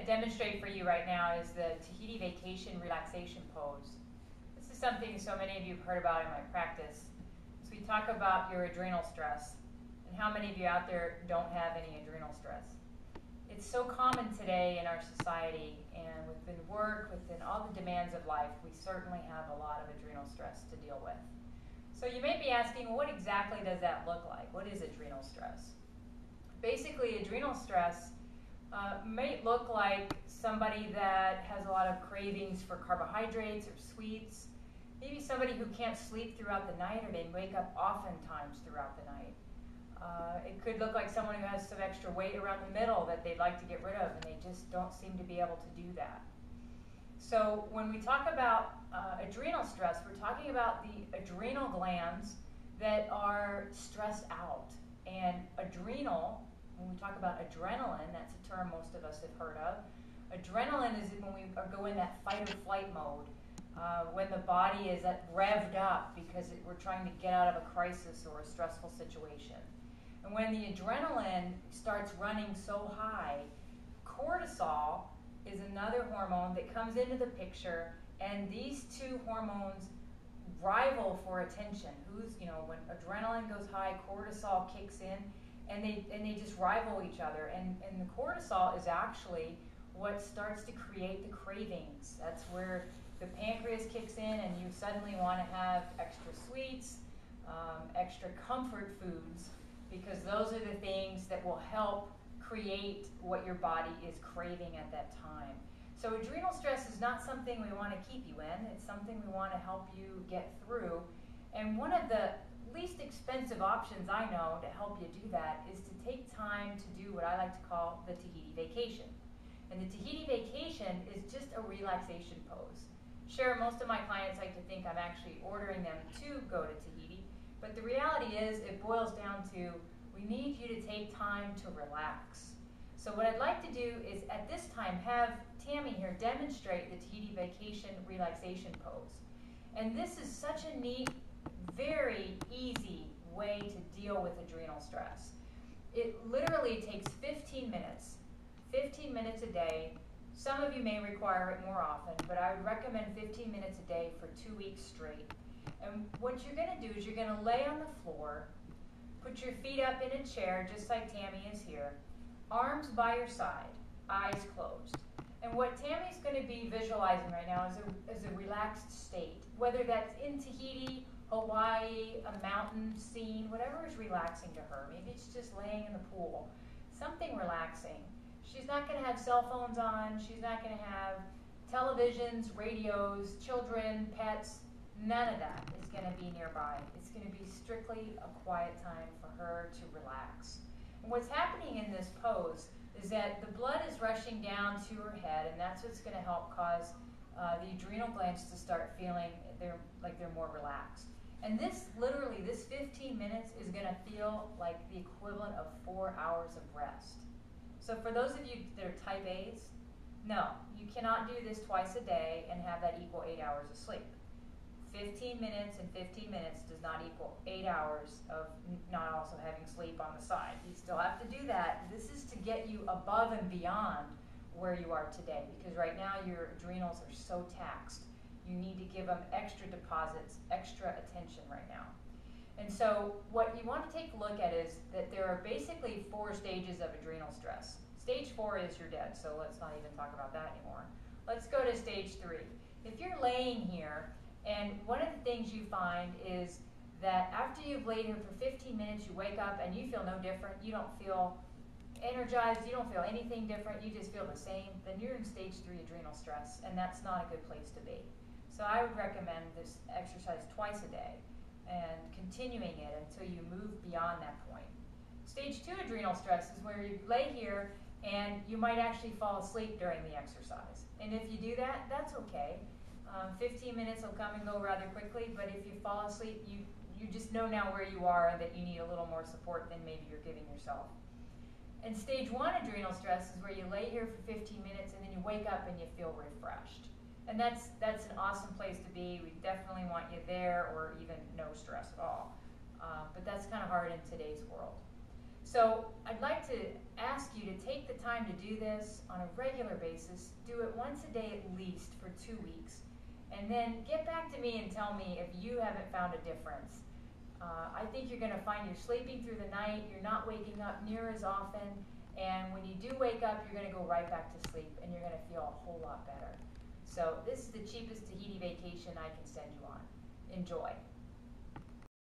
demonstrate for you right now is the Tahiti Vacation relaxation pose. This is something so many of you have heard about in my practice. So we talk about your adrenal stress, and how many of you out there don't have any adrenal stress. It's so common today in our society, and within work, within all the demands of life, we certainly have a lot of adrenal stress to deal with. So you may be asking, what exactly does that look like? What is adrenal stress? Basically, adrenal stress may look like somebody that has a lot of cravings for carbohydrates or sweets. Maybe somebody who can't sleep throughout the night, or they wake up oftentimes throughout the night. It could look like someone who has some extra weight around the middle that they'd like to get rid of, and they just don't seem to be able to do that. So when we talk about adrenal stress, we're talking about the adrenal glands that are stressed out. And adrenal, when we talk about adrenaline, that's a term most of us have heard of. Adrenaline is when we go in that fight or flight mode, when the body is revved up because we're trying to get out of a crisis or a stressful situation. And when the adrenaline starts running so high, cortisol is another hormone that comes into the picture, and these two hormones rival for attention. When adrenaline goes high, cortisol kicks in, and they just rival each other. And the cortisol is actually what starts to create the cravings. That's where the pancreas kicks in, and you suddenly want to have extra sweets, extra comfort foods, because those are the things that will help create what your body is craving at that time. So adrenal stress is not something we want to keep you in. It's something we want to help you get through. And one of the least expensive options I know to help you do that is to take time to do what I like to call the Tahiti Vacation. And the Tahiti Vacation is just a relaxation pose. Sure, most of my clients like to think I'm actually ordering them to go to Tahiti, but the reality is it boils down to we need you to take time to relax. So what I'd like to do is at this time have Tammy here demonstrate the Tahiti Vacation relaxation pose. And this is such a neat, very easy way to deal with adrenal stress. It literally takes 15 minutes a day. Some of you may require it more often, but I would recommend 15 minutes a day for 2 weeks straight. And what you're going to do is you're going to lay on the floor, put your feet up in a chair just like Tammy is here, arms by your side, eyes closed. And what Tammy's going to be visualizing right now is a relaxed state, whether that's in Tahiti, Hawaii, a mountain scene, whatever is relaxing to her. Maybe it's just laying in the pool, something relaxing. She's not going to have cell phones on. She's not going to have televisions, radios, children, pets. None of that is going to be nearby. It's going to be strictly a quiet time for her to relax. And what's happening in this pose is that the blood is rushing down to her head, and that's what's going to help cause the adrenal glands to start feeling like they're more relaxed. And this 15 minutes is going to feel like the equivalent of 4 hours of rest. So for those of you that are type A's, no, you cannot do this twice a day and have that equal 8 hours of sleep. 15 minutes and 15 minutes does not equal 8 hours of not also having sleep on the side. You still have to do that. This is to get you above and beyond where you are today, because right now your adrenals are so taxed. You need to give them extra deposits, extra attention right now. And so what you want to take a look at is that there are basically 4 stages of adrenal stress. Stage 4 is you're dead, so let's not even talk about that anymore. Let's go to stage 3. If you're laying here, and one of the things you find is that after you've laid here for 15 minutes, you wake up and you feel no different, you don't feel energized, you don't feel anything different, you just feel the same, then you're in stage 3 adrenal stress, and that's not a good place to be. So I would recommend this exercise twice a day and continuing it until you move beyond that point. Stage 2 adrenal stress is where you lay here and you might actually fall asleep during the exercise. And if you do that, that's okay. 15 minutes will come and go rather quickly, but if you fall asleep, you just know now where you are and that you need a little more support than maybe you're giving yourself. And stage 1 adrenal stress is where you lay here for 15 minutes and then you wake up and you feel refreshed. And that's an awesome place to be. We definitely want you there, or even no stress at all. But that's kind of hard in today's world. So I'd like to ask you to take the the time to do this on a regular basis, do it once a day at least for 2 weeks. And then get back to me and tell me if you haven't found a difference. I think you're going to find you're sleeping through the night, you're not waking up near as often, and when you do wake up, you're going to go right back to sleep, and you're going to feel a whole lot better. So this is the cheapest Tahiti vacation I can send you on. Enjoy.